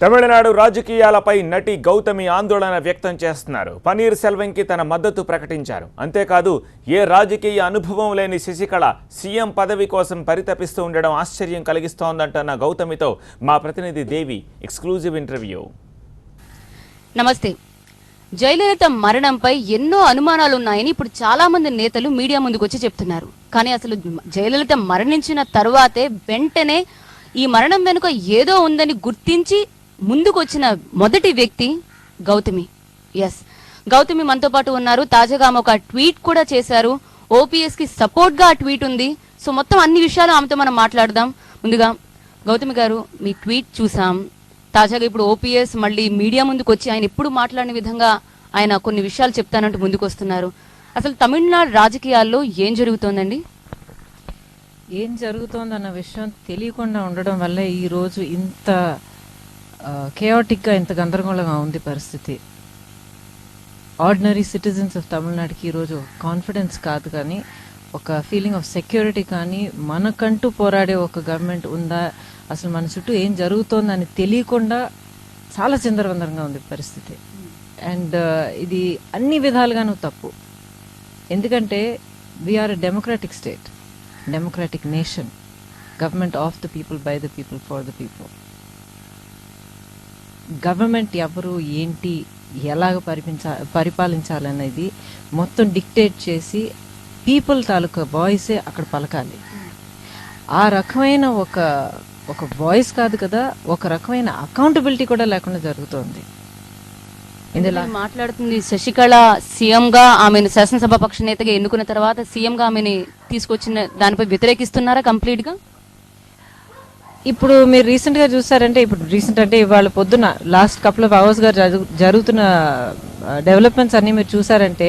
తమిళనాడు రాజకీయాలపై నటి గౌతమి ఆందోళన వ్యక్తం చేస్తున్నారు. పన్నీర్ సెల్వంకి తన మద్దతు ప్రకటించారు. అంతేకాదు ఏ రాజకీయ అనుభవం లేని శశికళ సీఎం పదవి కోసం పరితపిస్తూ ఉండడం ఆశ్చర్యం కలిగిస్తోందంటున్న గౌతమితో మా ప్రతినిధి దేవి ఎక్స్క్లూజివ్ ఇంటర్వ్యూ. నమస్తే. జయలలిత మరణంపై ఎన్నో అనుమానాలు ఉన్నాయని ఇప్పుడు చాలా మంది నేతలు మీడియా ముందుకు వచ్చి చెప్తున్నారు. కానీ అసలు జయలలిత మరణించిన తరువాతే వెంటనే ఈ మరణం వెనుక ఏదో ఉందని గుర్తించి ముందుకు వచ్చిన మొదటి వ్యక్తి గౌతమి. ఎస్, గౌతమి మనతో పాటు ఉన్నారు. తాజాగా ఆమె ఒక ట్వీట్ కూడా చేశారు. ఓపీఎస్ కి సపోర్ట్ గా ఆ ట్వీట్ ఉంది. సో మొత్తం అన్ని విషయాలు ఆమెతో మనం మాట్లాడదాం. ముందుగా గౌతమి గారు, మీ ట్వీట్ చూసాం. తాజాగా ఇప్పుడు ఓపీఎస్ మళ్ళీ మీడియా ముందుకు వచ్చి ఆయన ఎప్పుడు మాట్లాడిన విధంగా ఆయన కొన్ని విషయాలు చెప్తానంటూ ముందుకు వస్తున్నారు. అసలు తమిళనాడు రాజకీయాల్లో ఏం జరుగుతోందండి? ఏం జరుగుతోందన్న విషయం తెలియకుండా ఉండడం వల్ల ఈరోజు ఇంత కేయాటిక్గా ఇంత గందరగోళంగా ఉంది పరిస్థితి. ఆర్డినరీ సిటిజన్స్ ఆఫ్ తమిళనాడుకి ఈరోజు కాన్ఫిడెన్స్ కాదు, కానీ ఒక ఫీలింగ్ ఆఫ్ సెక్యూరిటీ కానీ మనకంటూ పోరాడే ఒక గవర్నమెంట్ ఉందా, అసలు మన చుట్టూ ఏం జరుగుతోందని తెలియకుండా చాలా చిందరవందరంగా ఉంది పరిస్థితి. అండ్ ఇది అన్ని విధాలుగానూ తప్పు. ఎందుకంటే we are a democratic state, democratic nation, government of the people, by the people, for the people. Government ఎవరు, ఏంటి, ఎలాగ పరిపాలించాలనేది మొత్తం డిక్టేట్ చేసి పీపుల్ తాలూకా వాయిసే అక్కడ పలకాలి. ఆ రకమైన ఒక వాయిస్ కాదు కదా, ఒక రకమైన అకౌంటబిలిటీ కూడా లేకుండా జరుగుతోంది. ఇందులో మాట్లాడుతుంది శశికళ సీఎం గా ఆమెను శాసనసభ పక్ష నేతగా ఎన్నుకున్న తర్వాత సీఎం గా ఆమెని తీసుకొచ్చిన దానిపై వ్యతిరేకిస్తున్నారా కంప్లీట్ గా? ఇప్పుడు మీరు రీసెంట్గా చూసారంటే, ఇప్పుడు రీసెంట్ అంటే ఇవాళ పొద్దున లాస్ట్ కపుల్ ఆఫ్ అవర్స్ గా జరుగుతున్న డెవలప్మెంట్స్ అన్ని మీరు చూసారంటే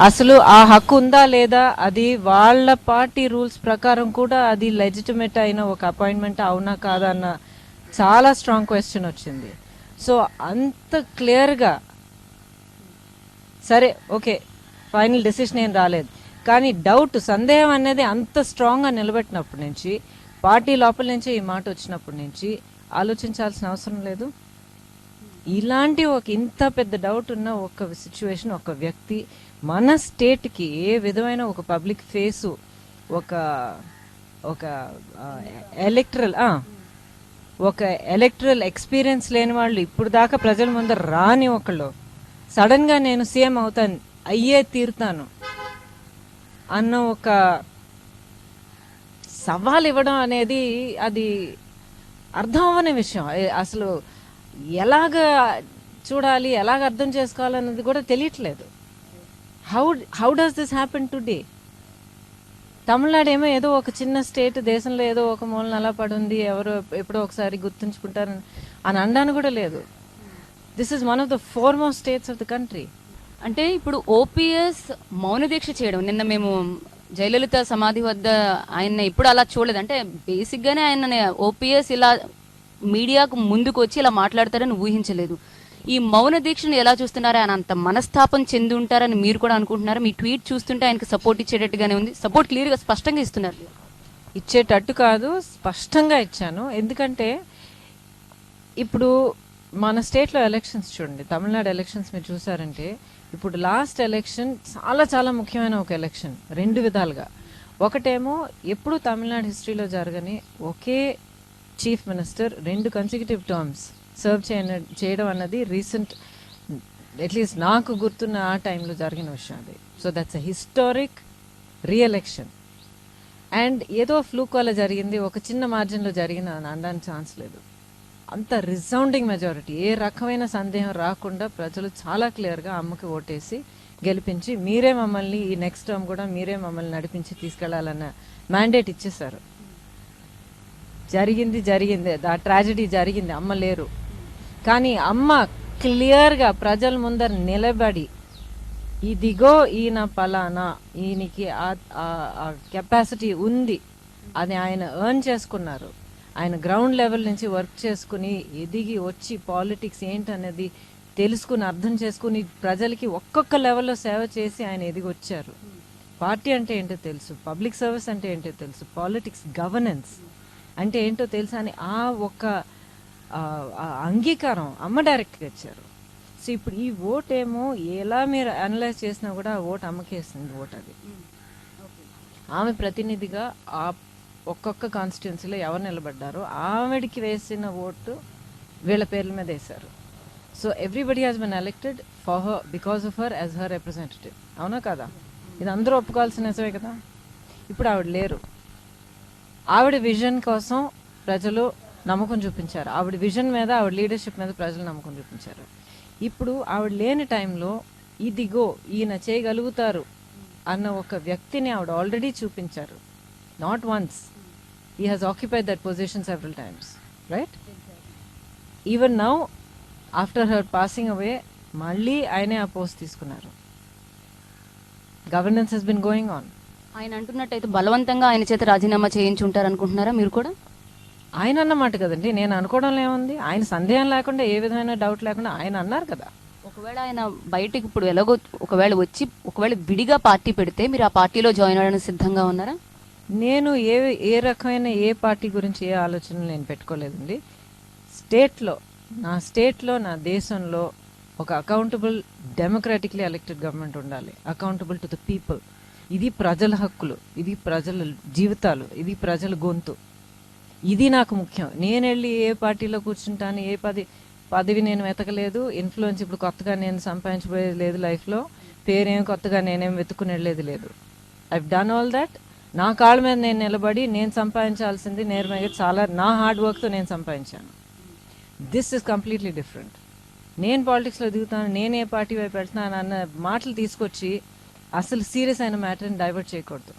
అసలు ఆ హక్కు ఉందా లేదా, అది వాళ్ళ పార్టీ రూల్స్ ప్రకారం కూడా అది లెజిటిమేట్ అయిన ఒక అపాయింట్మెంట్ అవునా కాదా అన్న చాలా స్ట్రాంగ్ క్వశ్చన్ వచ్చింది. సో అంత క్లియర్గా సరే ఓకే ఫైనల్ డెసిషన్ ఏం రాలేదు, కానీ డౌట్, సందేహం అనేది అంత స్ట్రాంగ్గా నిలబెట్టినప్పటి నుంచి, పార్టీ లోపల నుంచి ఈ మాట వచ్చినప్పటి నుంచి ఆలోచించాల్సిన అవసరం లేదు. ఇలాంటి ఒక ఇంత పెద్ద డౌట్ ఉన్న ఒక సిచ్యువేషన్, ఒక వ్యక్తి మన స్టేట్కి ఏ విధమైన ఒక పబ్లిక్ ఫేసు, ఒక ఎలక్టరల్ ఎక్స్పీరియన్స్ లేని వాళ్ళు, ఇప్పుడు దాకా ప్రజల ముందర రాని ఒకళ్ళు సడన్గా నేను సీఎం అవుతాను, అయ్యే తీరుతాను అన్న ఒక సవాల్ ఇవ్వడం అనేది అది అర్థం అవ్వని విషయం. అసలు ఎలాగ చూడాలి, ఎలాగ అర్థం చేసుకోవాలన్నది కూడా తెలియట్లేదు. How does this happen today? Tamil Nadu ఏమో ఏదో ఒక చిన్న స్టేట్, దేశంలో ఏదో ఒక మూలన అలా పడుంది, ఎవరో ఎప్పుడో ఒకసారి గుర్తుంచుకుంటారని అని అనడానికి కూడా లేదు. This is one of the foremost states of the country. అంటే ఇప్పుడు ఓపీఎస్ మౌన దీక్ష చేయడం, నిన్న మేము జయలలిత సమాధి వద్ద ఆయన ఎప్పుడు అలా చూడలేదు. అంటే బేసిక్ గానే ఆయన ఓపీఎస్ ఇలా మీడియాకు ముందుకు వచ్చి ఇలా మాట్లాడతారని ఊహించలేదు. ఈ మౌన దీక్షను ఎలా చూస్తున్నారా? ఆయన అంత మనస్తాపం చెంది ఉంటారని మీరు కూడా అనుకుంటున్నారా? మీ ట్వీట్ చూస్తుంటే ఆయనకు సపోర్ట్ ఇచ్చేటట్టుగానే ఉంది. సపోర్ట్ క్లియర్గా స్పష్టంగా ఇస్తున్నారు. ఇచ్చేటట్టు కాదు, స్పష్టంగా ఇచ్చాను. ఎందుకంటే ఇప్పుడు మన స్టేట్లో ఎలక్షన్స్ చూడండి, తమిళనాడు ఎలక్షన్స్ మీరు చూసారంటే, ఇప్పుడు లాస్ట్ ఎలక్షన్ చాలా చాలా ముఖ్యమైన ఒక ఎలక్షన్ రెండు విధాలుగా. ఒకటేమో ఎప్పుడు తమిళనాడు హిస్టరీలో జరగని ఒకే chief minister 2 consecutive terms serve చేయడం అన్నది రీసెంట్, అట్లీస్ట్ నాకు గుర్తున్న ఆ టైంలో జరిగిన విషయం అది. So that's a historic re-election. And ఏదో ఫ్లూక్ వల్ల జరిగింది, ఒక చిన్న మార్జిన్లో జరిగింది అని అనడానికి ఛాన్స్ లేదు. అంత రిసౌండింగ్ మెజారిటీ, ఏ రకమైన సందేహం రాకుండా ప్రజలు చాలా క్లియర్గా అమ్మకి ఓటేసి గెలిపించి, మీరే మమ్మల్ని ఈ నెక్స్ట్ టర్మ్ కూడా మీరే మమ్మల్ని నడిపించి తీసుకెళ్లాలన్న మ్యాండేట్ ఇచ్చేశారు. జరిగింది, ఆ ట్రాజడీ జరిగింది, అమ్మ లేరు. కానీ అమ్మ క్లియర్గా ప్రజల ముందర నిలబడి, ఇదిగో ఈయన పలానా, ఈయనకి ఆ కెపాసిటీ ఉంది, అది ఆయన ఎర్న్ చేసుకున్నారు. ఆయన గ్రౌండ్ లెవెల్ నుంచి వర్క్ చేసుకుని ఎదిగి వచ్చి పాలిటిక్స్ ఏంటనేది తెలుసుకుని అర్థం చేసుకుని ప్రజలకి ఒక్కొక్క లెవెల్లో సేవ చేసి ఆయన ఎదిగి వచ్చారు. పార్టీ అంటే ఏంటో తెలుసు, పబ్లిక్ సర్వీస్ అంటే ఏంటో తెలుసు, పాలిటిక్స్ గవర్నెన్స్ అంటే ఏంటో తెలుసు అని ఆ ఒక అంగీకారం అమ్మ డైరెక్ట్గా ఇచ్చారు. సో ఇప్పుడు ఈ ఓట్ ఏమో ఎలా మీరు అనలైజ్ చేసినా కూడా ఆ ఓట్ అమ్మకేస్తుంది ఓట్. అది ఆమె ప్రతినిధిగా ఆ ఒక్కొక్క కాన్స్టిట్యున్సీలో ఎవరు నిలబడ్డారో ఆవిడికి వేసిన ఓటు వీళ్ళ పేర్ల మీద వేశారు. So everybody has bin elected for her because of her as her representative. అవునా కదా? ఇది అందరూ ఒప్పుకోవాల్సిన నిజమే కదా. ఇప్పుడు ఆవిడ లేరు. ఆవిడ విజన్ కోసం ప్రజలు నమ్మకం చూపించారు. ఆవిడ విజన్ మీద, ఆవిడ లీడర్షిప్ మీద ప్రజలు నమ్మకం చూపించారు. ఇప్పుడు ఆవిడ లేని టైంలో ఇదిగో ఈయన చేయగలుగుతారు అన్న ఒక వ్యక్తిని ఆవిడ ఆల్రెడీ చూపించారు. Not once, he has occupied that position several times, right? Even now after her passing away మళ్ళీ ఆయనే ఆ పోస్ట్ తీసుకున్నారు. Governance has been going on. ఆయన అంటున్నట్టయితే బలవంతంగా ఆయన చేత రాజీనామా చేయించి ఉంటారు అనుకుంటున్నారా మీరు కూడా? ఆయన అన్నమాట కదండి, నేను అనుకోవడంలో ఏముంది? ఆయన సందేహం లేకుండా, ఏ విధమైన డౌట్ లేకుండా ఆయన అన్నారు కదా. ఒకవేళ ఆయన బయటికి ఇప్పుడు ఎలాగో ఒకవేళ విడిగా పార్టీ పెడితే మీరు ఆ పార్టీలో జాయిన్ అవ్వడానికి సిద్ధంగా ఉన్నారా? నేను ఏ రకమైన ఏ పార్టీ గురించి ఏ ఆలోచనలు నేను పెట్టుకోలేదండి. స్టేట్లో, నా దేశంలో ఒక అకౌంటబుల్ డెమోక్రాటిక్లీ ఎలక్టెడ్ గవర్నమెంట్ ఉండాలి, అకౌంటబుల్ టు ద పీపుల్. ఇది ప్రజల హక్కులు, ఇది ప్రజల జీవితాలు, ఇది ప్రజల గొంతు. ఇది నాకు ముఖ్యం. నేను వెళ్ళి ఏ పార్టీలో కూర్చుంటాను, ఏ పదవి నేను వెతకలేదు. ఇన్ఫ్లుయెన్స్ ఇప్పుడు కొత్తగా నేను సంపాదించబోయేది లేదు లైఫ్లో. పేరేం కొత్తగా నేనేం వెతుక్కునేది లేదు. I've done all that. నా కాళ్ళ మీద నేను నిలబడి నేను సంపాదించాల్సింది నేర్మగా చాలా నా హార్డ్ వర్క్తో నేను సంపాదించాను. This is completely different. నేను పాలిటిక్స్లో దిగుతాను, నేను ఏ పార్టీ వైపు వెళ్తున్నాను అన్న మాటలు తీసుకొచ్చి అసలు సీరియస్ అయిన మ్యాటర్ని డైవర్ట్ చేయకూడదు.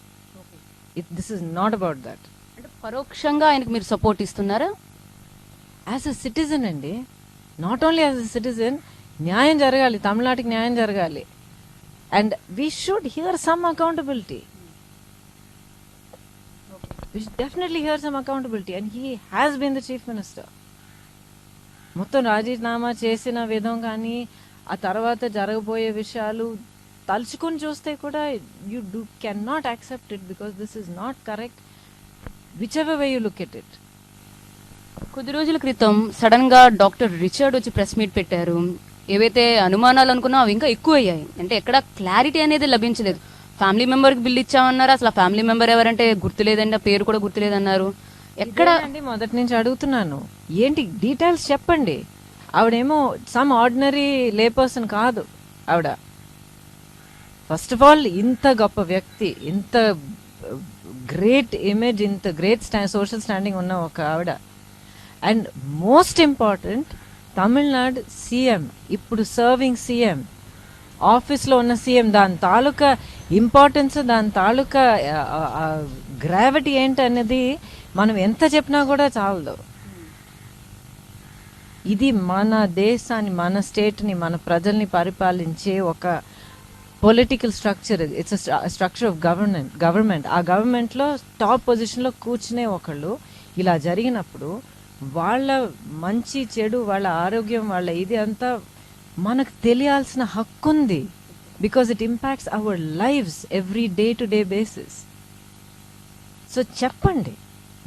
This is not about that. అంటే పరోక్షంగా ఆయనకు మీరు సపోర్ట్ ఇస్తున్నారా? యాజ్ అ సిటిజన్ అండి, not only as a citizen. న్యాయం జరగాలి, తమిళనాడుకి న్యాయం జరగాలి. And we should here some accountability. We should definitely hear some accountability, and he has been the chief minister. మొత్తం రాజీనామా చేసిన విధం కానీ ఆ తర్వాత జరగబోయే విషయాలు తలుచుకొని చూస్తే కూడా you cannot accept it because this is not correct whichever way you look at it. కొద్ది రోజుల క్రితం సడన్ గా డాక్టర్ రిచర్డ్ వచ్చి ప్రెస్ మీట్ పెట్టారు. ఏవైతే అనుమానాలు అనుకున్నా అవి ఇంకా ఎక్కువ అయ్యాయి. అంటే ఎక్కడ క్లారిటీ అనేది లభించలేదు. ఫ్యామిలీ మెంబర్కి బిల్ ఇచ్చామన్నారు, అసలు ఆ ఫ్యామిలీ మెంబర్ ఎవరంటే గుర్తులేదండి, ఆ పేరు కూడా గుర్తులేదన్నారు. ఎక్కడ అండి మొదటి నుంచి అడుగుతున్నాను, ఏంటి డీటెయిల్స్ చెప్పండి. ఆవిడేమో సమ్ ఆర్డినరీ లే పర్సన్ కాదు. ఆవిడ ఫస్ట్ ఆఫ్ ఆల్ ఇంత గొప్ప వ్యక్తి, ఇంత గ్రేట్ ఇమేజ్, ఇంత గ్రేట్ సోషల్ స్టాండింగ్ ఉన్న ఒక ఆవిడ. And most important, Tamil Nadu CM, ఇప్పుడు సర్వింగ్ సీఎం, ఆఫీస్లో ఉన్న సీఎం, దాని తాలూకా ఇంపార్టెన్స్, దాని తాలూకా గ్రావిటీ ఏంటి అనేది మనం ఎంత చెప్పినా కూడా చాలదు. ఇది మన దేశాన్ని, మన స్టేట్ని, మన ప్రజల్ని పరిపాలించే ఒక political structure. It's structure of government. ఆ గవర్నమెంట్లో టాప్ పొజిషన్లో కూర్చునే ఒకళ్ళు ఇలా జరిగినప్పుడు వాళ్ళ మంచి చెడు, వాళ్ళ ఆరోగ్యం, వాళ్ళ ఇది అంతా మనకు తెలియాల్సిన హక్కు ఉంది. Because it impacts hour lives every day to day basis. So చెప్పండి,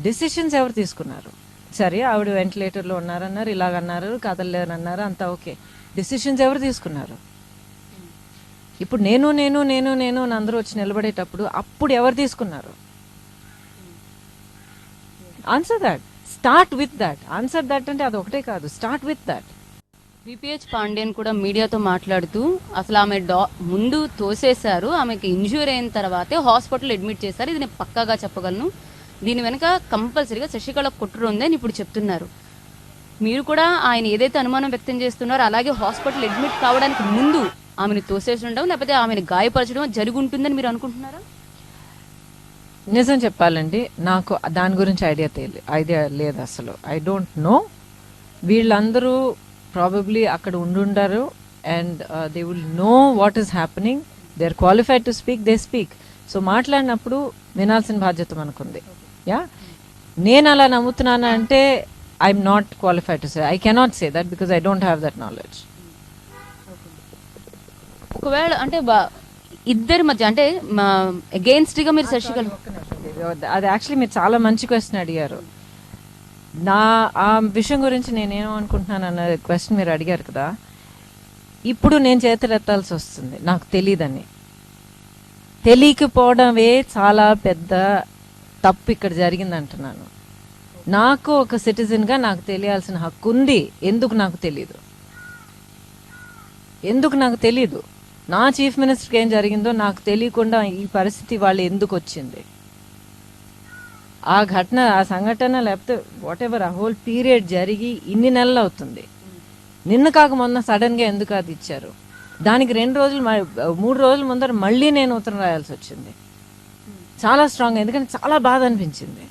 డెసిషన్స్ ఎవరు తీసుకున్నారు? సరే, ఆవిడ వెంటిలేటర్లో ఉన్నారన్నారు, ఇలాగన్నారు, కదలలేరన్నారు, అంతా ఓకే. డెసిషన్స్ ఎవరు తీసుకున్నారు? ఇప్పుడు నేను నేను నేను నేను అందరూ వచ్చి నిలబడేటప్పుడు అప్పుడు ఎవరు తీసుకున్నారు? Answer that. Start with that. Answer that అంటే అది ఒకటే కాదు, start with that. VPH Pandian కూడా మీడియాతో మాట్లాడుతూ అసలు ఆమె ముందు తోసేశారు, ఆమెకి ఇంజ్యూర్ అయిన తర్వాతే హాస్పిటల్ అడ్మిట్ చేశారు, ఇది నేను పక్కాగా చెప్పగలను, దీని వెనక కంపల్సరీగా శశికళ కుట్ర ఉందని ఇప్పుడు చెప్తున్నారు. మీరు కూడా ఆయన ఏదైతే అనుమానం వ్యక్తం చేస్తున్నారో అలాగే హాస్పిటల్ అడ్మిట్ కావడానికి ముందు ఆమెను తోసేసి ఉండడం, లేకపోతే ఆమెను గాయపరచడం జరిగి ఉంటుందని మీరు అనుకుంటున్నారా? నిజం చెప్పాలండి, నాకు దాని గురించి ఐడియా లేదు అసలు. I don't know. వీళ్ళందరూ ప్రాబబ్లీ అక్కడ ఉండుండారు and they will know what is happening. They are qualified to speak, they speak. So మాట్లాడినప్పుడు వినాల్సిన బాధ్యత మనకుంది. యా, నేను అలా నమ్ముతున్నాను అంటే I'm not qualified to say. I cannot say that because I don't have that knowledge. ఒకవేళ అంటే ఇద్దరి మధ్య అంటే అగెయిన్స్ట్ గా మీరు శశికళ, అది యాక్చువల్లీ మీరు చాలా మంచి క్వశ్చన్ అడిగారు. ఆ విషయం గురించి నేనేమనుకుంటున్నాను అన్న క్వశ్చన్ మీరు అడిగారు కదా, ఇప్పుడు నేను చేతులెత్తాల్సి వస్తుంది నాకు తెలియదని. తెలియకపోవడమే చాలా పెద్ద తప్పు ఇక్కడ జరిగింది అంటున్నాను. నాకు ఒక సిటిజన్గా నాకు తెలియాల్సిన హక్కు ఉంది. ఎందుకు నాకు తెలీదు? నా చీఫ్ మినిస్టర్కి ఏం జరిగిందో నాకు తెలియకుండా ఈ పరిస్థితి వాళ్ళు ఎందుకు వచ్చింది? ఆ సంఘటన లేకపోతే వాట్ ఎవర్ ఆ హోల్ పీరియడ్ జరిగి ఇన్ని నెలలు అవుతుంది. నిన్న కాక మొన్న సడన్గా ఎందుకు అది ఇచ్చారు? దానికి 2 రోజులు 3 రోజుల ముందర మళ్ళీ నేను ఉత్తరం రాయాల్సి వచ్చింది. చాలా స్ట్రాంగ్, ఎందుకంటే చాలా బాధ అనిపించింది.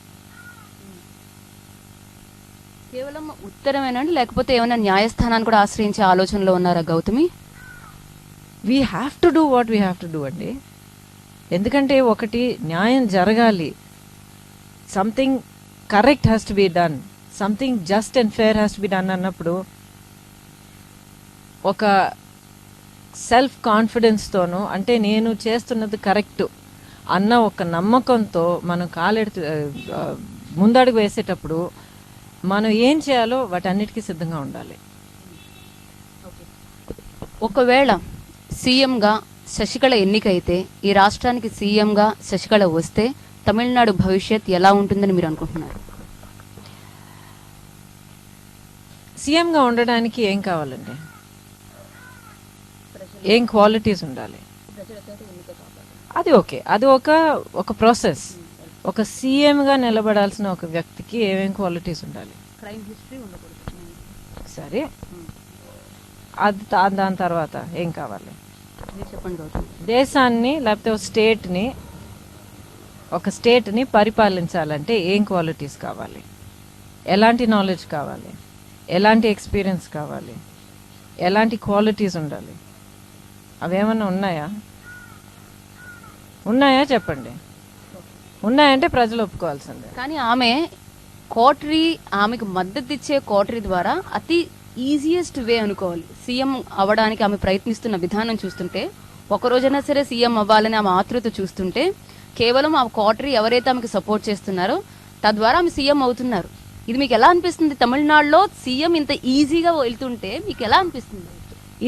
కేవలం ఉత్తరమేనండి, లేకపోతే ఏమైనా న్యాయస్థానాన్ని కూడా ఆశ్రయించే ఆలోచనలో ఉన్నారా Gautami? We have to do what we have to do అండి. ఎందుకంటే ఒకటి న్యాయం జరగాలి, something correct has to be done, something just and fair has to be done అన్నప్పుడు ఒక సెల్ఫ్ కాన్ఫిడెన్స్తోనూ, అంటే నేను చేస్తున్నది కరెక్ట్ అన్న ఒక నమ్మకంతో మనం ముందడుగు వేసేటప్పుడు మనం ఏం చేయాలో వాటన్నిటికీ సిద్ధంగా ఉండాలి. ఒకవేళ సీఎంగా శశికళ ఎన్నికైతే, ఈ రాష్ట్రానికి సీఎంగా శశికళ వస్తే తమిళనాడు భవిష్యత్ ఎలా ఉంటుందని మీరు అనుకుంటున్నారు? సీఎంగా ఉండడానికి ఏం కావాలండి? ఏం క్వాలిటీస్ ఉండాలి? అది ఓకే, అది ఒక ప్రాసెస్. ఒక సీఎంగా నిలబడాల్సిన ఒక వ్యక్తికి ఏమేం క్వాలిటీస్ ఉండాలి? క్రైమ్ హిస్టరీ ఉండకూడదు. సరే, అది దాని తర్వాత ఏం కావాలి? చెప్పండి గౌతమ్. దేశాన్ని లేకపోతే ఒక స్టేట్ని పరిపాలించాలంటే ఏం క్వాలిటీస్ కావాలి? ఎలాంటి నాలెడ్జ్ కావాలి? ఎలాంటి ఎక్స్పీరియన్స్ కావాలి? ఎలాంటి క్వాలిటీస్ ఉండాలి? అవేమన్నా ఉన్నాయా చెప్పండి. ఉన్నాయంటే ప్రజలు ఒప్పుకోవాల్సిందే. కానీ ఆమెకు మద్దతు ఇచ్చే కోటరీ ద్వారా అతి ఈజియెస్ట్ వే అనుకోవాలి సీఎం అవ్వడానికి ఆమె ప్రయత్నిస్తున్న విధానం చూస్తుంటే. ఒక రోజైనా సరే సీఎం అవ్వాలని ఆమె ఆతృత చూస్తుంటే, కేవలం ఆ కోటరీ ఎవరైతే ఆమెకు సపోర్ట్ చేస్తున్నారో తద్వారా ఆమె సీఎం అవుతున్నారు. ఇది మీకు ఎలా అనిపిస్తుంది? తమిళనాడులో సీఎం ఇంత ఈజీగా వెళ్తుంటే మీకు ఎలా అనిపిస్తుంది?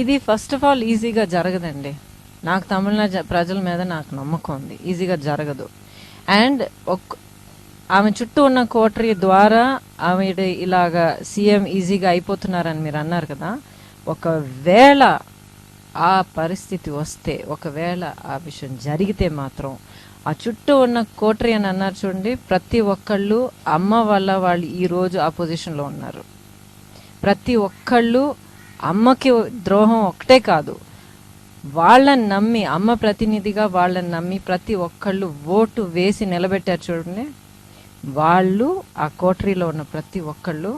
ఇది ఫస్ట్ ఆఫ్ ఆల్ ఈజీగా జరగదండి. నాకు తమిళనాడు ప్రజల మీద నాకు నమ్మకం ఉంది, ఈజీగా జరగదు. అండ్ ఆమె చుట్టూ ఉన్న కోటరీ ద్వారా ఆమె ఇలాగా సీఎం ఈజీగా అయిపోతున్నారని మీరు అన్నారు కదా. ఒకవేళ ఆ పరిస్థితి వస్తే, ఒకవేళ ఆ విషయం జరిగితే మాత్రం ఆ చుట్టూ ఉన్న కోటరీ అని అన్నారు చూడండి, ప్రతి ఒక్కళ్ళు అమ్మ వల్ల వాళ్ళు ఈరోజు ఆ పొజిషన్లో ఉన్నారు. ప్రతి ఒక్కళ్ళు అమ్మకి ద్రోహం ఒకటే కాదు, వాళ్ళని నమ్మి, అమ్మ ప్రతినిధిగా వాళ్ళని నమ్మి ప్రతి ఒక్కళ్ళు ఓటు వేసి నిలబెట్టారు చూడండి. వాళ్ళు ఆ కోటరీలో ఉన్న ప్రతి ఒక్కళ్ళు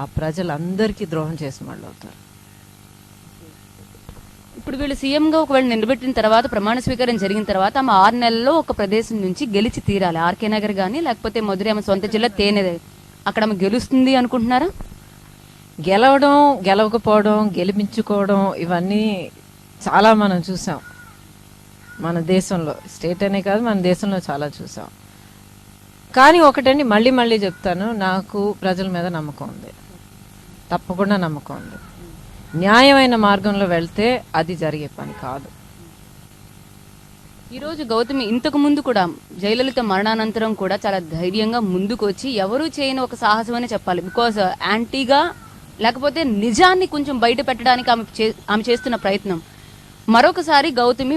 ఆ ప్రజలందరికీ ద్రోహం చేసిన వాళ్ళు అవుతారు. ఇప్పుడు వీళ్ళు సీఎంగా ఒకవేళ నిలబెట్టిన తర్వాత, ప్రమాణ స్వీకారం జరిగిన తర్వాత ఆమె 6 నెలల్లో ఒక ప్రదేశం నుంచి గెలిచి తీరాలి. ఆర్కే నగర్ కానీ లేకపోతే మధురై ఆమె సొంత జిల్లా తేనెదే, అక్కడ ఆమె గెలుస్తుంది అనుకుంటున్నారా? గెలవడం, గెలవకపోవడం, గెలిపించుకోవడం ఇవన్నీ చాలా మనం చూసాం మన దేశంలో. స్టేట్ అనే కాదు, మన దేశంలో చాలా చూసాం. కానీ ఒకటండి, మళ్ళీ చెప్తాను, నాకు ప్రజల మీద నమ్మకం ఉంది, తప్పకుండా నమ్మకం ఉంది. న్యాయమైన మార్గంలో వెళ్తే అది జరిగే పని కాదు. ఈరోజు గౌతమి ఇంతకు ముందు కూడా జయలలిత మరణానంతరం కూడా చాలా ధైర్యంగా ముందుకు వచ్చి, ఎవరూ చేయని ఒక సాహసం అనే చెప్పాలి. బికాస్ యాంటీగా లేకపోతే నిజాన్ని కొంచెం బయట పెట్టడానికి ఆమె చేస్తున్న ప్రయత్నం. మరొకసారి గౌతమి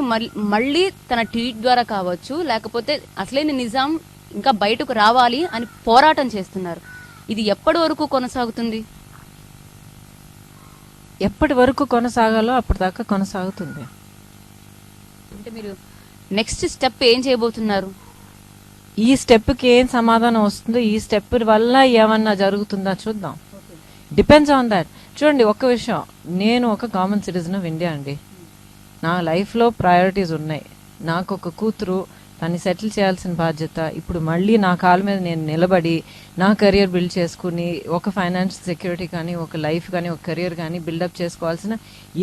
మళ్ళీ తన ట్వీట్ ద్వారా కావచ్చు, లేకపోతే అసలైన నిజాం ఇంకా బయటకు రావాలి అని పోరాటం చేస్తున్నారు. ఇది ఎప్పటి వరకు కొనసాగుతుంది? ఎప్పటి వరకు కొనసాగాలో అప్పటిదాకా కొనసాగుతుంది. అంటే మీరు నెక్స్ట్ స్టెప్ ఏం చేయబోతున్నారు? ఈ స్టెప్కి ఏం సమాధానం వస్తుందో, ఈ స్టెప్ వల్ల ఏమన్నా జరుగుతుందా చూద్దాం. Depends on that. చూడండి, ఒక్క విషయం, నేను ఒక కామన్ సిటిజన్ ఆఫ్ ఇండియా అండి. నా లైఫ్లో ప్రయారిటీస్ ఉన్నాయి. నాకు ఒక కూతురు, తను సెటిల్ చేయాల్సిన బాధ్యత. ఇప్పుడు మళ్ళీ నా కాళ్ళ మీద నేను నిలబడి నా కెరియర్ బిల్డ్ చేసుకుని, ఒక ఫైనాన్షియల్ సెక్యూరిటీ కానీ, ఒక లైఫ్ కానీ, ఒక కెరియర్ కానీ బిల్డప్ చేసుకోవాల్సిన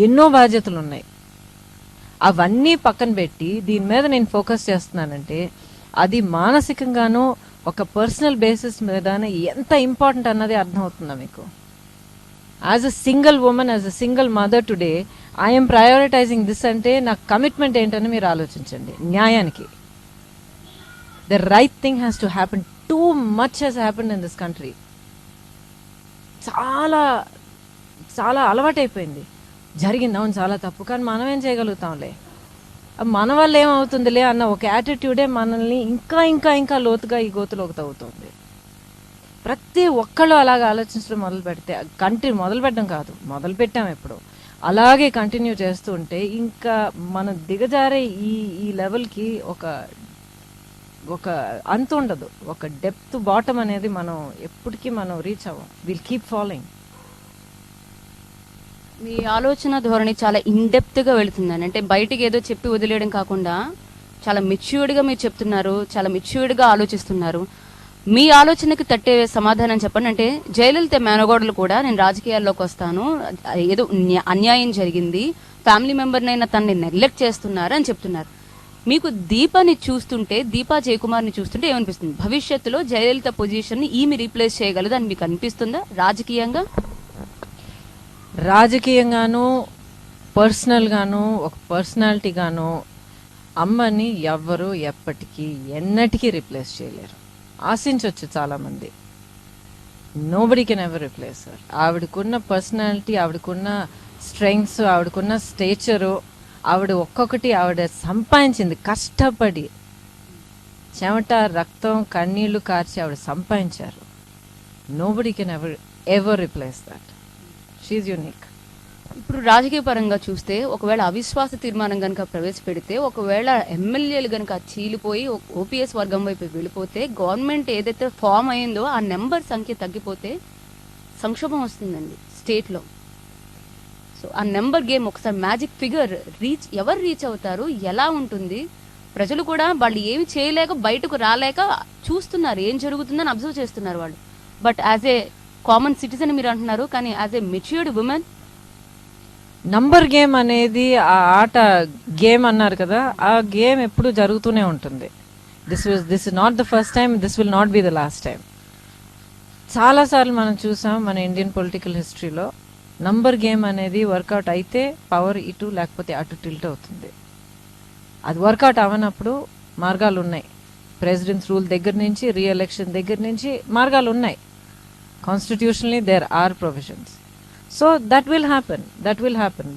ఎన్నో బాధ్యతలు ఉన్నాయి. అవన్నీ పక్కన పెట్టి దీని మీద నేను ఫోకస్ చేస్తున్నానంటే అది మానసికంగానూ ఒక పర్సనల్ బేసిస్ మీద ఎంత ఇంపార్టెంట్ అన్నది అర్థమవుతుందా మీకు? As a single women, as a single mother today I'm prioritising this అంటే నా కమిట్మెంట్ ఏంటని మీరు ఆలోచించండి. న్యాయానికి the right thing has to happen. Too much has happen in this country. చాలా చాలా అలవాటైపోయింది. జరిగింది, అవును చాలా తప్పు, కానీ మనం ఏం చేయగలుగుతాంలే, మన వల్ల ఏమవుతుందిలే అన్న ఒక యాటిట్యూడే మనల్ని ఇంకా ఇంకా ఇంకా లోతుగా ఈ గోతులోకి తవ్వుతుంది. ప్రతి ఒక్కళ్ళు అలాగ ఆలోచించడం మొదలు పెడితే, మొదలు పెట్టడం కాదు, మొదలు పెట్టాం ఎప్పుడు, అలాగే కంటిన్యూ చేస్తూ ఉంటే ఇంకా మనం దిగజారే ఈ లెవెల్కి ఒక అంత ఉండదు. ఒక డెప్త్ బాటమ్ అనేది మనం ఎప్పటికీ మనం రీచ్ అవ్వం. Will keep following. మీ ఆలోచన ధోరణి చాలా ఇన్డెప్త్గా వెళుతుందని, అంటే బయటికి ఏదో చెప్పి వదిలేయడం కాకుండా చాలా మెచ్యూర్డ్గా మీరు చెప్తున్నారు, చాలా మెచ్యూర్డ్గా ఆలోచిస్తున్నారు. మీ ఆలోచనకి తట్టే సమాధానం చెప్పండి. అంటే జయలలిత మేనగోడలు కూడా నేను రాజకీయాల్లోకి వస్తాను, ఏదో అన్యాయం జరిగింది, ఫ్యామిలీ మెంబర్నైనా తనని నెగ్లెక్ట్ చేస్తున్నారు అని చెప్తున్నారు. మీకు దీపాని చూస్తుంటే, దీపా జయకుమార్ని చూస్తుంటే ఏమనిపిస్తుంది? భవిష్యత్తులో జయలలిత పొజిషన్ని ఈమె రీప్లేస్ చేయగలదు అని మీకు అనిపిస్తుందా? రాజకీయంగాను పర్సనల్గాను ఒక పర్సనాలిటీగాను అమ్మని ఎవ్వరు ఎప్పటికీ ఎన్నటికీ రీప్లేస్ చేయలేరు. ఆశించవచ్చు చాలామంది, nobody can ever replace her. ఆవిడకున్న పర్సనాలిటీ, ఆవిడకున్న స్ట్రెంగ్స్, ఆవిడకున్న స్టేచరు, ఆవిడ ఒక్కొక్కటి ఆవిడ సంపాదించింది కష్టపడి, చెమట రక్తం కన్నీళ్లు కార్చి ఆవిడ సంపాదించారు. Nobody can ever replace that. She's unique. ఇప్పుడు రాజకీయ పరంగా చూస్తే ఒకవేళ అవిశ్వాస తీర్మానం కనుక ప్రవేశపెడితే, ఒకవేళ ఎమ్మెల్యేలు కనుక చీలిపోయి ఓపీఎస్ వర్గం వైపు వెళ్ళిపోతే, గవర్నమెంట్ ఏదైతే ఫామ్ అయిందో ఆ నెంబర్ సంఖ్య తగ్గిపోతే సంక్షోభం వస్తుందండి స్టేట్లో. సో ఆ నెంబర్ గేమ్, ఒకసారి మ్యాజిక్ ఫిగర్ ఎవరు రీచ్ అవుతారు, ఎలా ఉంటుంది? ప్రజలు కూడా వాళ్ళు ఏమి చేయలేక, బయటకు రాలేక చూస్తున్నారు ఏం జరుగుతుందని అబ్జర్వ్ చేస్తున్నారు వాళ్ళు. But as a common citizen మీరు అంటున్నారు, కానీ as a matured women number game అనేది, ఆ ఆట గేమ్ అన్నారు కదా, ఆ గేమ్ ఎప్పుడు జరుగుతూనే ఉంటుంది. This is not the first time, this will not be the last time. చాలాసార్లు మనం చూసాం మన ఇండియన్ పొలిటికల్ హిస్టరీలో, నంబర్ గేమ్ అనేది వర్కౌట్ అయితే పవర్ ఇటు లేకపోతే అటు టిల్ట్ అవుతుంది. అది వర్కౌట్ అవ్వనప్పుడు మార్గాలు ఉన్నాయి. ప్రెసిడెంట్స్ రూల్ దగ్గర నుంచి, రీఎలక్షన్ దగ్గర నుంచి మార్గాలు ఉన్నాయి. Constitutionally there are provisions. So that will happen.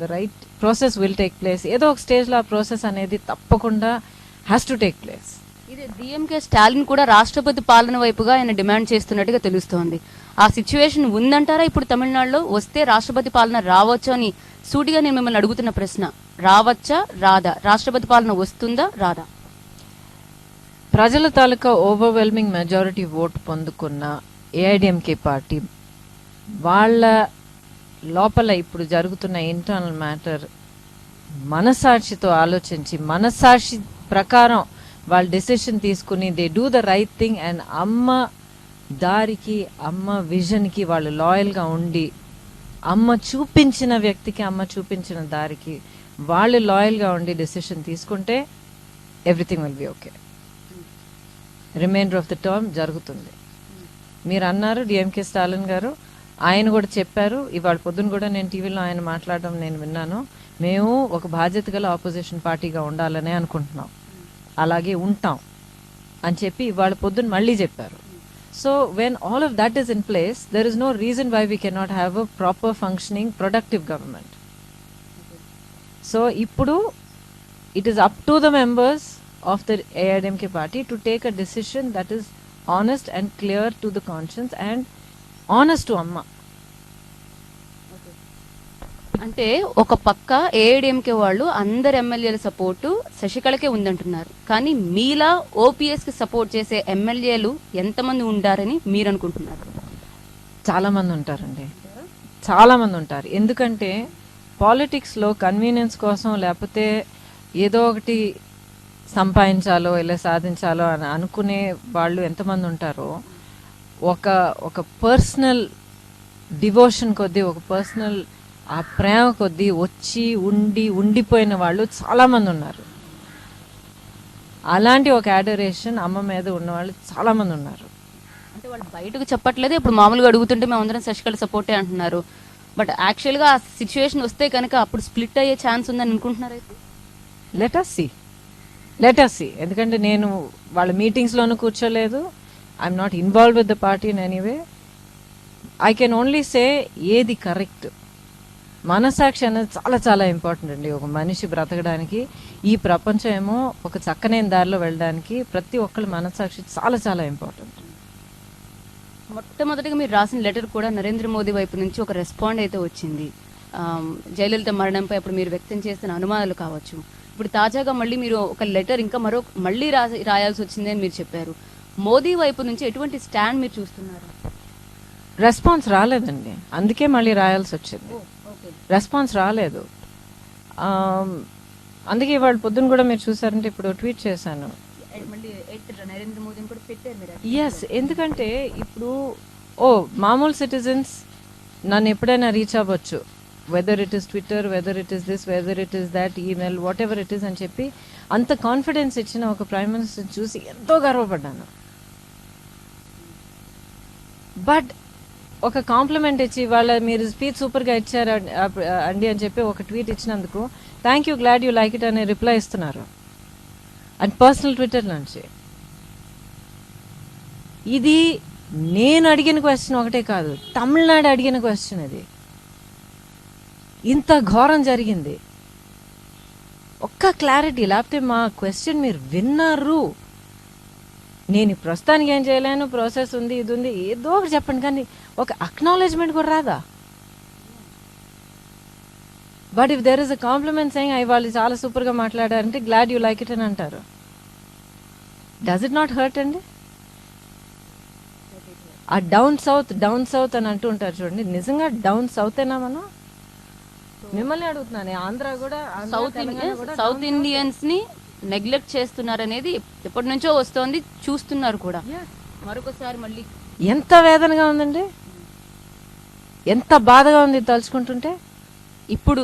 The right process will take place. ఏదో ఒక స్టేజ్లో ఆ ప్రాసెస్ అనేది తప్పకుండా హ్యాస్ టు టేక్ ప్లేస్. ఇది డిఎంకే స్టాలిన్ కూడా రాష్ట్రపతి పాలన వైపుగా ఆయన డిమాండ్ చేస్తున్నట్టుగా తెలుస్తోంది. ఆ సిచ్యువేషన్ ఉందంటారా ఇప్పుడు తమిళనాడులో? వస్తే రాష్ట్రపతి పాలన రావచ్చు అని సూటిగా నేను మిమ్మల్ని అడుగుతున్న ప్రశ్న, రావచ్చా రాదా? రాష్ట్రపతి పాలన వస్తుందా రాదా? ప్రజల తాలూకా ఓవర్వెల్మింగ్ మెజారిటీ ఓట్ పొందుకున్న ఏఐడిఎంకే పార్టీ వాళ్ళ లోపల ఇప్పుడు జరుగుతున్న ఇంటర్నల్ మ్యాటర్ మనసాక్షితో ఆలోచించి, మనసాక్షి ప్రకారం వాళ్ళు డెసిషన్ తీసుకుని they do the right thing and అమ్మ దారికి, అమ్మ విజన్కి వాళ్ళు లాయల్గా ఉండి, అమ్మ చూపించిన వ్యక్తికి, అమ్మ చూపించిన దారికి వాళ్ళు లాయల్గా ఉండి డెసిషన్ తీసుకుంటే everything will be okay. Reminder of the term జరుగుతుంది. మీరు అన్నారు డిఎంకే స్టాలిన్ గారు, ఆయన కూడా చెప్పారు, ఇవాళ పొద్దున కూడా నేను టీవీలో ఆయన మాట్లాడడం నేను విన్నాను, మేము ఒక బాధ్యత గల ఆపోజిషన్ పార్టీగా ఉండాలనే అనుకుంటున్నాం, అలాగే ఉంటాం అని చెప్పి ఇవాళ పొద్దున మళ్ళీ చెప్పారు. So when all of that is in place, there is no reason why we cannot have a proper functioning productive government. So ఇప్పుడు it is up to the members of the AIADMK party to take a decision that is honest and clear to the conscience and honest to అమ్మ. అంటే ఒక పక్క AIADMK వాళ్ళు అందరు ఎమ్మెల్యేల support శశికళకే ఉందంటున్నారు, కానీ మీలా ఓపీఎస్ కి సపోర్ట్ చేసే ఎమ్మెల్యేలు ఎంతమంది ఉంటారని మీరు అనుకుంటున్నారు? చాలా మంది ఉంటారండి, చాలా మంది ఉంటారు. ఎందుకంటే పాలిటిక్స్లో కన్వీనియన్స్ కోసం, లేకపోతే ఏదో ఒకటి సంపాదించాలో ఇలా సాధించాలో అని అనుకునే వాళ్ళు ఎంతమంది ఉంటారో, ఒక పర్సనల్ డివోషన్ కొద్దీ, ఒక పర్సనల్ ఆ ప్రేమ కొద్దీ వచ్చి ఉండిపోయిన వాళ్ళు చాలామంది ఉన్నారు. అలాంటి ఒక అడరేషన్ అమ్మ మీద ఉన్న వాళ్ళు చాలా మంది ఉన్నారు. అంటే వాళ్ళు బయటకు చెప్పట్లేదు, ఇప్పుడు మామూలుగా అడుగుతుంటే మేము అందరం శశికళ సపోర్టే అంటున్నారు. బట్ యాక్చువల్గా ఆ సిచ్యువేషన్ వస్తే కనుక అప్పుడు స్ప్లిట్ అయ్యే ఛాన్స్ ఉందని అనుకుంటున్నారు అయితే? Let us see. ఎందుకంటే నేను వాళ్ళ మీటింగ్స్లోనూ కూర్చోలేదు. I'm not involve with the party in anyway. I can only say ఏది కరెక్ట్. మనసాక్షి అనేది చాలా చాలా ఇంపార్టెంట్ అండి ఒక మనిషి బ్రతకడానికి. ఈ ప్రపంచం ఏమో ఒక చక్కనైన దారిలో వెళ్ళడానికి ప్రతి ఒక్కళ్ళ మనసాక్షి చాలా చాలా ఇంపార్టెంట్. మొట్టమొదటిగా మీరు రాసిన లెటర్ కూడా నరేంద్ర మోదీ వైపు నుంచి ఒక రెస్పాండ్ అయితే వచ్చింది. జయలలిత మరణంపై అప్పుడు మీరు వ్యక్తం చేసిన అనుమానాలు కావచ్చు. ఇప్పుడు తాజాగా మళ్ళీ మీరు ఒక లెటర్ ఇంకా మళ్ళీ రాయాల్సి వచ్చింది అని మీరు చెప్పారు. మోదీ వైపు నుంచి ఎటువంటి స్టాండ్ మీరు చూస్తున్నారు? రెస్పాన్స్ రాలేదండి, అందుకే మళ్ళీ రాయాల్సి వచ్చింది. రెస్పాన్స్ రాలేదు. అందుకే ఇవాళ పొద్దున్న కూడా మీరు చూసారంటే ఇప్పుడు ట్వీట్ చేశాను. నరేంద్ర మోదీని కూడా పెట్టారు మీరు. ఎస్, ఎందుకంటే ఇప్పుడు మామూలు సిటిజన్స్ నన్ను ఎప్పుడైనా రీచ్ అవ్వచ్చు, whether it is Twitter, whether it is this, whether it is that, email, what ever it is అని చెప్పి అంత కాన్ఫిడెన్స్ ఇచ్చిన ఒక ప్రైమ్ మినిస్టర్ చూసి ఎంతో గర్వపడ్డాను. బట్ ఒక కాంప్లిమెంట్ ఇచ్చి వాళ్ళ మీరు స్పీచ్ సూపర్గా ఇచ్చారు అండి అని చెప్పి ఒక ట్వీట్ ఇచ్చినందుకు thank you, glad you like it అనే రిప్లై ఇస్తున్నారు అండ్ పర్సనల్ ట్విట్టర్ నుంచి. ఇది నేను అడిగిన క్వశ్చన్ ఒకటే కాదు, తమిళనాడు అడిగిన క్వశ్చన్. ఇది ఇంత ఘోరం జరిగింది, ఒక్క క్లారిటీ లేకపోతే మా క్వశ్చన్ మీరు విన్నారు. నేను ప్రస్తుతానికి ఏం చేయలేను, ప్రాసెస్ ఉంది, ఇది ఉంది, ఏదో ఒకటి చెప్పండి, కానీ ఒక అక్నాలెడ్జ్మెంట్ కూడా రాదా? But if there is a compliment saying అవి వాళ్ళు చాలా సూపర్గా మాట్లాడారంటే గ్లాడ్ యూ లైక్ ఇట్ అని అంటారు. డస్ ఇట్ నాట్ హర్ట్ అండి? ఆ డౌన్ సౌత్ అని అంటూ ఉంటారు చూడండి, నిజంగా డౌన్ సౌతేనా మనం? మిమ్మల్ని అడుగుతున్నాను, ఆంధ్ర కూడా సౌత్ ఇండియన్స్ ని నెగ్లెక్ట్ చేస్తున్నారు అనేది ఎప్పటి నుంచో వస్తోంది, చూస్తున్నారు కూడా. మరొకసారి మళ్ళీ ఎంత వేదనగా ఉందండి, ఎంత బాధగా ఉంది తలుచుకుంటుంటే. ఇప్పుడు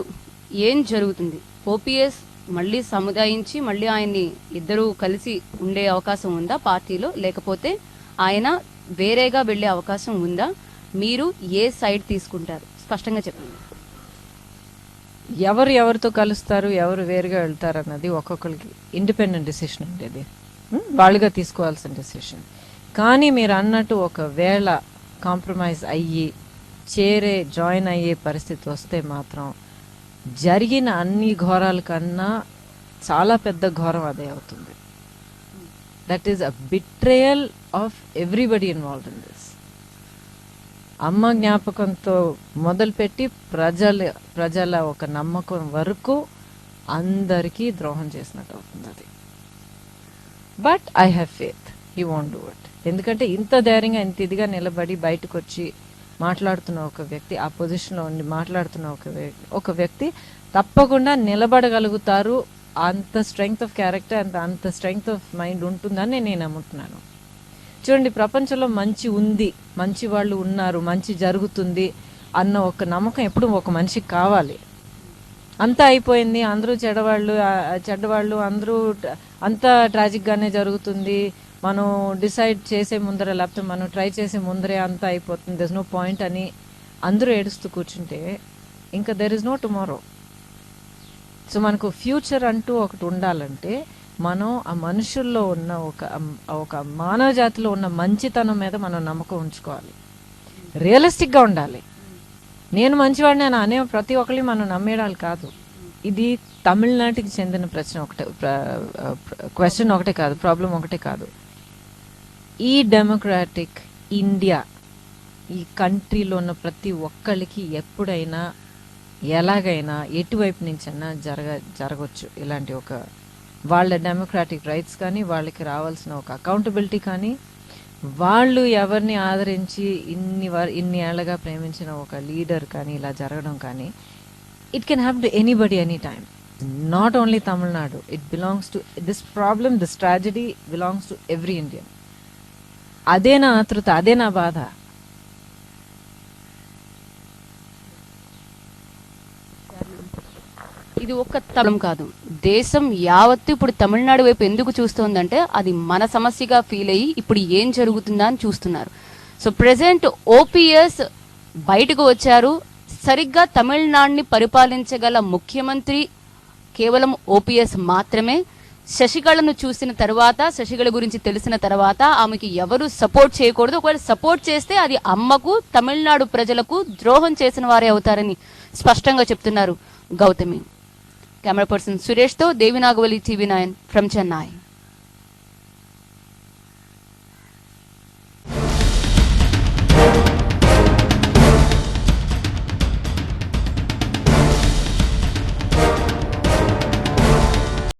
ఏం జరుగుతుంది? ఓపీఎస్ మళ్ళీ సముదాయించి మళ్ళీ ఆయన్ని ఇద్దరూ కలిసి ఉండే అవకాశం ఉందా పార్టీలో, లేకపోతే ఆయన వేరేగా వెళ్ళే అవకాశం ఉందా? మీరు ఏ సైడ్ తీసుకుంటారు స్పష్టంగా చెప్పండి. ఎవరితో కలుస్తారు, ఎవరు వేరుగా వెళ్తారు అన్నది ఒక్కొక్కరికి ఇండిపెండెంట్ డిసిషన్ అండి. అది వాళ్ళుగా తీసుకోవాల్సిన డిసిషన్. కానీ మీరు అన్నట్టు ఒకవేళ కాంప్రమైజ్ అయ్యి జాయిన్ అయ్యే పరిస్థితి వస్తే మాత్రం జరిగిన అన్ని ఘోరాల కన్నా చాలా పెద్ద ఘోరం అదే అవుతుంది. That is a betrayal of everybody involved in this. అమ్మ జ్ఞాపకంతో మొదలుపెట్టి ప్రజల ఒక నమ్మకం వరకు అందరికీ ద్రోహం చేసినట్టు అవుతుంది అది. But I have faith he won't do it. ఎందుకంటే ఇంత ధైర్యంగా ఇంత ఇదిగా నిలబడి బయటకు వచ్చి మాట్లాడుతున్న ఒక వ్యక్తి, ఆ పొజిషన్లో ఉండి మాట్లాడుతున్న ఒక వ్యక్తి తప్పకుండా నిలబడగలుగుతారు. అంత స్ట్రెంగ్త్ ఆఫ్ క్యారెక్టర్ అంత స్ట్రెంగ్త్ ఆఫ్ మైండ్ ఉంటుందని నేను నమ్ముతున్నాను. చూడండి, ప్రపంచంలో మంచి ఉంది, మంచి వాళ్ళు ఉన్నారు, మంచి జరుగుతుంది అన్న ఒక నమ్మకం ఎప్పుడు ఒక మనిషికి కావాలి. అంతా అయిపోయింది, అందరూ చెడ్డవాళ్ళు అందరూ అంతా ట్రాజిక్గానే జరుగుతుంది, మనం డిసైడ్ చేసే ముందర లేకపోతే మనం ట్రై చేసే ముందరే అంతా అయిపోతుంది, దెర్ ఇస్ నో పాయింట్ అని అందరూ ఏడుస్తూ కూర్చుంటే ఇంకా there is no tomorrow. So మనకు ఫ్యూచర్ అంటూ ఒకటి ఉండాలంటే మనం ఆ మనుషుల్లో ఉన్న ఒక మానవ జాతిలో ఉన్న మంచితనం మీద మనం నమ్మకం ఉంచుకోవాలి, రియలిస్టిక్గా ఉండాలి. నేను మంచివాడిని అని అనే ప్రతి ఒక్కరిని మనం నమ్మేయాలి కాదు. ఇది తమిళనాటికి చెందిన క్వశ్చన్ ఒకటే కాదు, ప్రాబ్లం ఒకటే కాదు. ఈ డెమోక్రాటిక్ ఇండియా, ఈ కంట్రీలో ఉన్న ప్రతి ఒక్కరికి ఎప్పుడైనా ఎలాగైనా ఎటువైపు నుంచైనా జరగవచ్చు ఇలాంటి ఒక వాళ్ళ డెమోక్రాటిక్ రైట్స్ కానీ, వాళ్ళకి రావాల్సిన ఒక అకౌంటబిలిటీ కానీ, వాళ్ళు ఎవరిని ఆదరించి ఇన్ని ఏళ్ళగా ప్రేమించిన ఒక లీడర్ కానీ ఇలా జరగడం కానీ, it can have to anybody any time, not only Tamil Nadu. It belongs to this problem, this tragedy belongs to every Indian. అదే నా ఆతృత, అదే నా బాధ. ఇది ఒక్క తలం కాదు, దేశం యావత్తు ఇప్పుడు తమిళనాడు వైపు ఎందుకు చూస్తోందంటే అది మన సమస్యగా ఫీల్ అయ్యి ఇప్పుడు ఏం జరుగుతుందా అని చూస్తున్నారు. సో ప్రెసెంట్ ఓపీఎస్ బయటకు వచ్చారు. సరిగ్గా తమిళనాడుని పరిపాలించగల ముఖ్యమంత్రి కేవలం ఓపీఎస్ మాత్రమే. శశికళను చూసిన తర్వాత, శశికళ గురించి తెలిసిన తర్వాత ఆమెకి ఎవరు సపోర్ట్ చేయకూడదు. ఒకవేళ సపోర్ట్ చేస్తే అది అమ్మకు, తమిళనాడు ప్రజలకు ద్రోహం చేసిన వారే అవుతారని స్పష్టంగా చెప్తున్నారు గౌతమి. కెమెరా పర్సన్ సురేష్తో దేవి నాగవల్లి, TV9 ఫ్రమ్ చెన్నై.